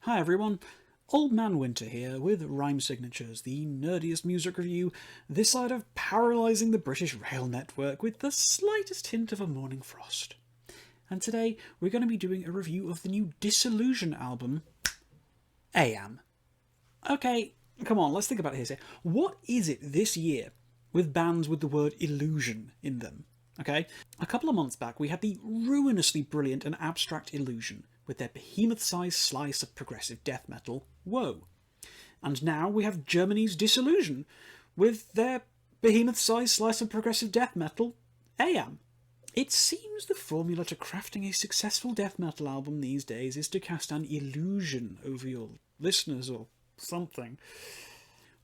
Hi everyone, Old Man Winter here with Rhyme Signatures, the nerdiest music review this side of paralysing the British rail network with the slightest hint of a morning frost. And today we're going to be doing a review of the new Disillusion album, Ayam. Okay, come on, let's think about it here. What is it this year with bands with the word illusion in them? Okay, a couple of months back we had the ruinously brilliant and abstract Illusion with their behemoth-sized slice of progressive death metal, Woe. And now we have Germany's Disillusion with their behemoth-sized slice of progressive death metal, Ayam. It seems the formula to crafting a successful death metal album these days is to cast an illusion over your listeners or something.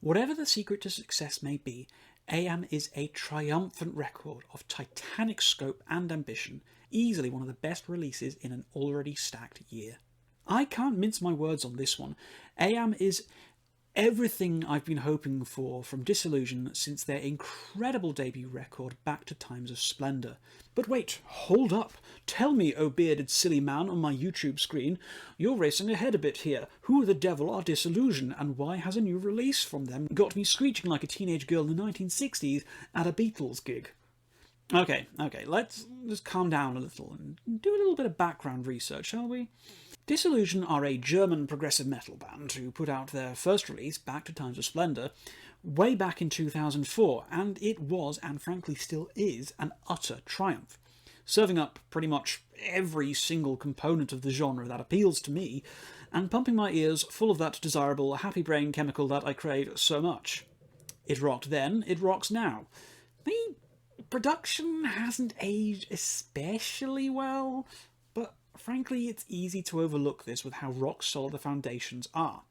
Whatever the secret to success may be, Ayam is a triumphant record of titanic scope and ambition, easily one of the best releases in an already stacked year. I can't mince my words on this one. Ayam is everything I've been hoping for from Disillusion since their incredible debut record Back to Times of Splendour. But wait, hold up. Tell me, oh bearded silly man on my YouTube screen, you're racing ahead a bit here. Who the devil are Disillusion, and why has a new release from them got me screeching like a teenage girl in the 1960s at a Beatles gig? Okay, let's just calm down a little and do a little bit of background research, shall we? Disillusion are a German progressive metal band who put out their first release, Back to Times of Splendour, way back in 2004, and it was, and frankly still is, an utter triumph, serving up pretty much every single component of the genre that appeals to me, and pumping my ears full of that desirable happy brain chemical that I crave so much. It rocked then, it rocks now. The production hasn't aged especially well, but frankly it's easy to overlook this with how rock solid the foundations are.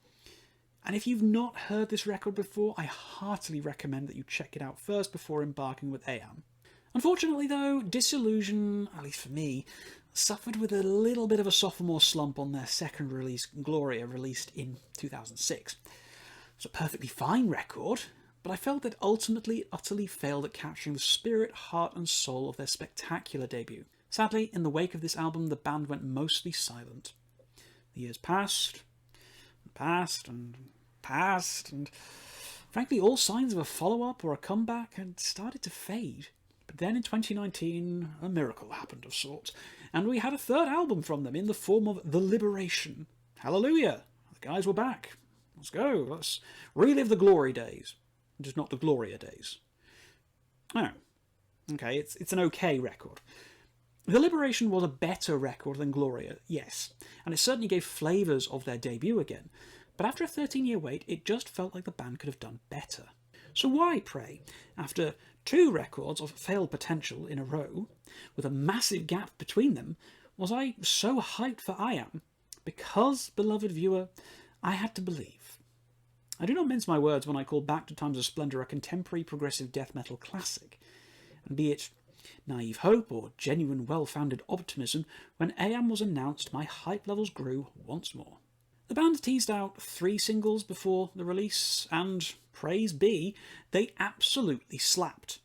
And if you've not heard this record before, I heartily recommend that you check it out first before embarking with Ayam. Unfortunately though, Disillusion, at least for me, suffered with a little bit of a sophomore slump on their second release, Gloria, released in 2006. It's a perfectly fine record, but I felt that ultimately it utterly failed at capturing the spirit, heart and soul of their spectacular debut. Sadly, in the wake of this album, the band went mostly silent. The years passed, and frankly all signs of a follow-up or a comeback had started to fade. But then in 2019, a miracle happened of sorts, and we had a third album from them in the form of The Liberation. Hallelujah! The guys were back. Let's go, let's relive the glory days. Just not the Gloria days. Oh, okay, it's an okay record. The Liberation was a better record than Gloria, yes, and it certainly gave flavours of their debut again, but after a 13-year wait, it just felt like the band could have done better. So why, pray, after two records of failed potential in a row, with a massive gap between them, was I so hyped for Ayam? Because, beloved viewer, I had to believe. I do not mince my words when I call Back to Times of Splendour a contemporary progressive death metal classic, and be it naive hope or genuine well-founded optimism, when Ayam was announced my hype levels grew once more. The band teased out 3 singles before the release, and praise be, they absolutely slapped.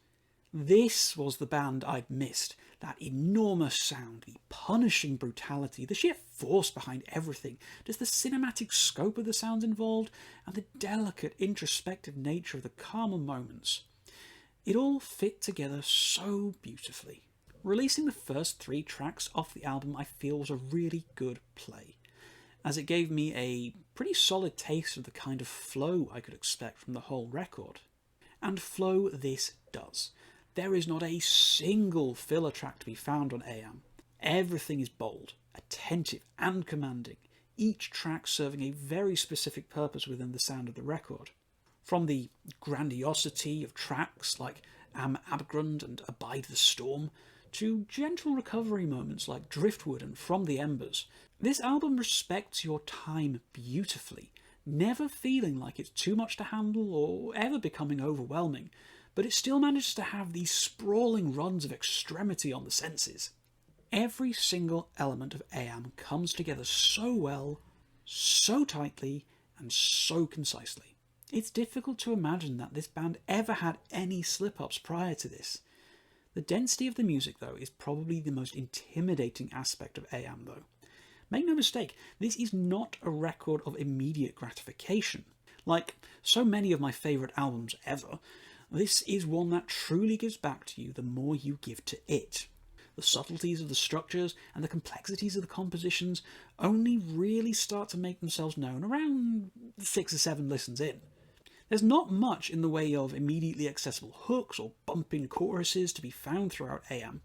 This was the band I'd missed, that enormous sound, the punishing brutality, the sheer force behind everything, just the cinematic scope of the sounds involved, and the delicate introspective nature of the calmer moments. It all fit together so beautifully. Releasing the first 3 tracks off the album I feel was a really good play, as it gave me a pretty solid taste of the kind of flow I could expect from the whole record. And flow this does. There is not a single filler track to be found on Ayam. Everything is bold, attentive and commanding, each track serving a very specific purpose within the sound of the record. From the grandiosity of tracks like Am Abgrund and Abide the Storm, to gentle recovery moments like Driftwood and From the Embers, this album respects your time beautifully, never feeling like it's too much to handle or ever becoming overwhelming, but it still manages to have these sprawling runs of extremity on the senses. Every single element of Ayam comes together so well, so tightly, and so concisely. It's difficult to imagine that this band ever had any slip-ups prior to this. The density of the music, though, is probably the most intimidating aspect of Ayam, though. Make no mistake, this is not a record of immediate gratification. Like so many of my favourite albums ever, this is one that truly gives back to you the more you give to it. The subtleties of the structures and the complexities of the compositions only really start to make themselves known around 6 or 7 listens in. There's not much in the way of immediately accessible hooks or bumping choruses to be found throughout Ayam,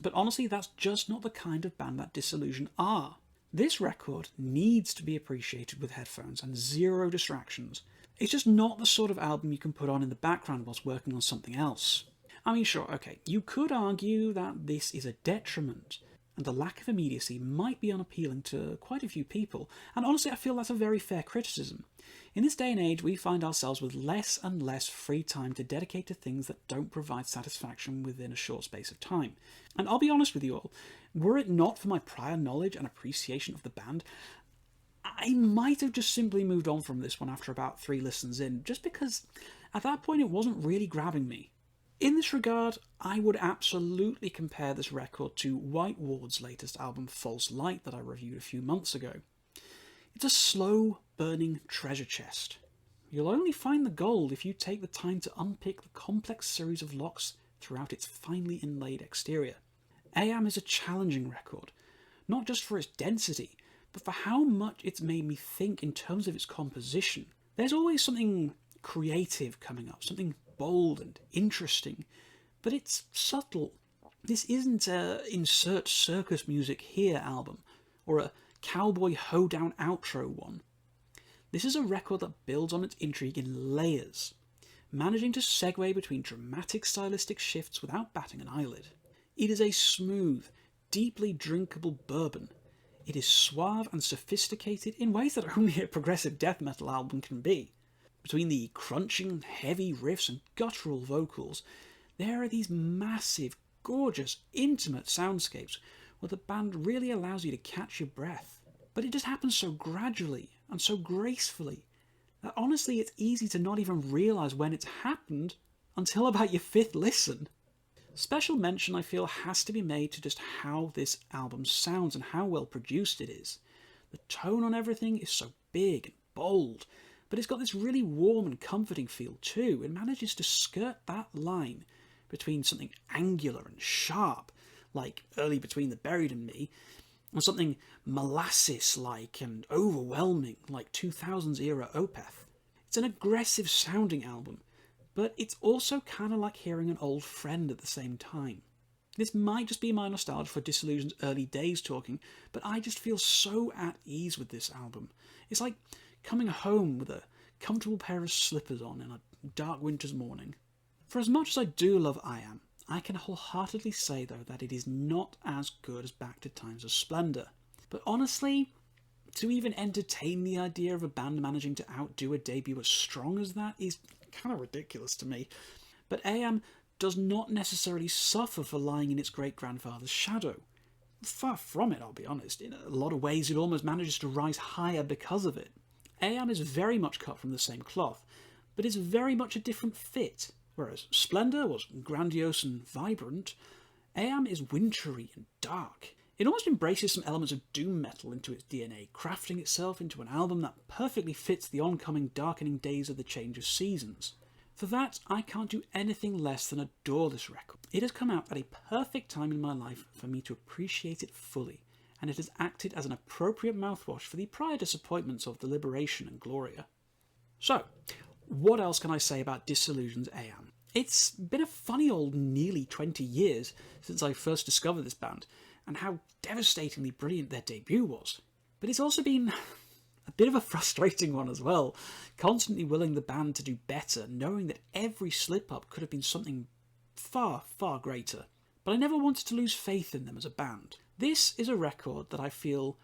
but honestly that's just not the kind of band that Disillusion are. This record needs to be appreciated with headphones and zero distractions. It's just not the sort of album you can put on in the background whilst working on something else. I mean, sure, okay, you could argue that this is a detriment, and the lack of immediacy might be unappealing to quite a few people, and honestly I feel that's a very fair criticism. In this day and age, we find ourselves with less and less free time to dedicate to things that don't provide satisfaction within a short space of time. And I'll be honest with you all, were it not for my prior knowledge and appreciation of the band, I might have just simply moved on from this one after about 3 listens in, just because at that point it wasn't really grabbing me. In this regard, I would absolutely compare this record to White Ward's latest album False Light that I reviewed a few months ago. It's a slow burning treasure chest. You'll only find the gold if you take the time to unpick the complex series of locks throughout its finely inlaid exterior. Ayam is a challenging record, not just for its density, but for how much it's made me think in terms of its composition. There's always something creative coming up, something bold and interesting, but it's subtle. This isn't a insert circus music here album, or a cowboy hoedown outro one. This is a record that builds on its intrigue in layers, managing to segue between dramatic stylistic shifts without batting an eyelid. It is a smooth, deeply drinkable bourbon. It is suave and sophisticated in ways that only a progressive death metal album can be. Between the crunching, heavy riffs and guttural vocals, there are these massive, gorgeous, intimate soundscapes where the band really allows you to catch your breath. But it just happens so gradually and so gracefully that honestly it's easy to not even realise when it's happened until about your 5th listen. Special mention, I feel, has to be made to just how this album sounds and how well produced it is. The tone on everything is so big and bold, but it's got this really warm and comforting feel too. It manages to skirt that line between something angular and sharp, like Early Between the Buried and Me, and something molasses-like and overwhelming, like 2000s era Opeth. It's an aggressive sounding album, but it's also kind of like hearing an old friend at the same time. This might just be my nostalgia for Disillusion's early days talking, but I just feel so at ease with this album. It's like coming home with a comfortable pair of slippers on in a dark winter's morning. For as much as I do love Ayam, I can wholeheartedly say though that it is not as good as Back to Times of Splendour. But honestly, to even entertain the idea of a band managing to outdo a debut as strong as that is kind of ridiculous to me. But Ayam does not necessarily suffer for lying in its great-grandfather's shadow. Far from it, I'll be honest. In a lot of ways it almost manages to rise higher because of it. Ayam is very much cut from the same cloth, but is very much a different fit. Whereas Splendour was grandiose and vibrant, Ayam is wintry and dark. It almost embraces some elements of doom metal into its DNA, crafting itself into an album that perfectly fits the oncoming darkening days of the change of seasons. For that, I can't do anything less than adore this record. It has come out at a perfect time in my life for me to appreciate it fully, and it has acted as an appropriate mouthwash for the prior disappointments of Deliberation and Gloria. So, what else can I say about Disillusion's Ayam? It's been a funny old nearly 20 years since I first discovered this band, and how devastatingly brilliant their debut was. But it's also been a bit of a frustrating one as well, constantly willing the band to do better, knowing that every slip-up could have been something far, far greater. But I never wanted to lose faith in them as a band. This is a record that I feel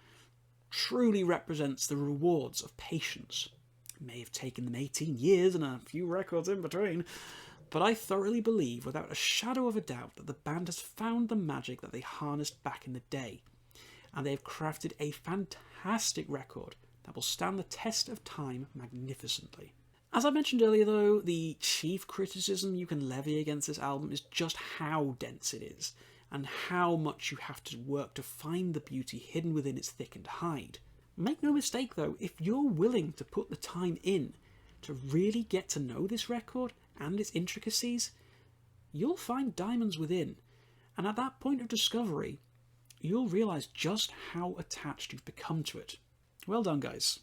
truly represents the rewards of patience. It may have taken them 18 years and a few records in between, but I thoroughly believe without a shadow of a doubt that the band has found the magic that they harnessed back in the day, and they have crafted a fantastic record that will stand the test of time magnificently. As I mentioned earlier though, the chief criticism you can levy against this album is just how dense it is, and how much you have to work to find the beauty hidden within its thickened hide. Make no mistake though, if you're willing to put the time in to really get to know this record and its intricacies, you'll find diamonds within. And at that point of discovery, you'll realise just how attached you've become to it. Well done, guys.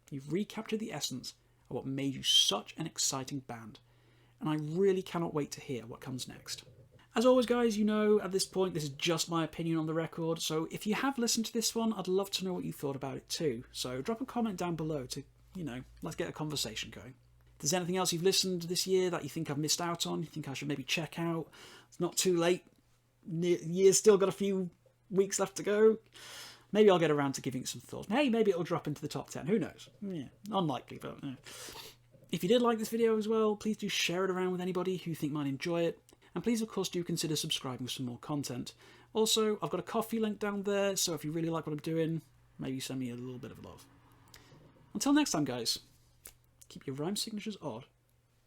You've recaptured the essence of what made you such an exciting band, and I really cannot wait to hear what comes next. As always, guys, you know, at this point, this is just my opinion on the record, so if you have listened to this one, I'd love to know what you thought about it too. So drop a comment down below to, let's get a conversation going. If there's anything else you've listened this year that you think I've missed out on, you think I should maybe check out, it's not too late. Year's still got a few weeks left to go. Maybe I'll get around to giving it some thought. Hey, maybe it'll drop into the top 10. Who knows? Yeah, unlikely, but if you did like this video as well, please do share it around with anybody who you think might enjoy it. And please, of course, do consider subscribing for some more content. Also, I've got a Ko-fi link down there, so if you really like what I'm doing, maybe send me a little bit of love. Until next time, guys, keep your rhyme signatures odd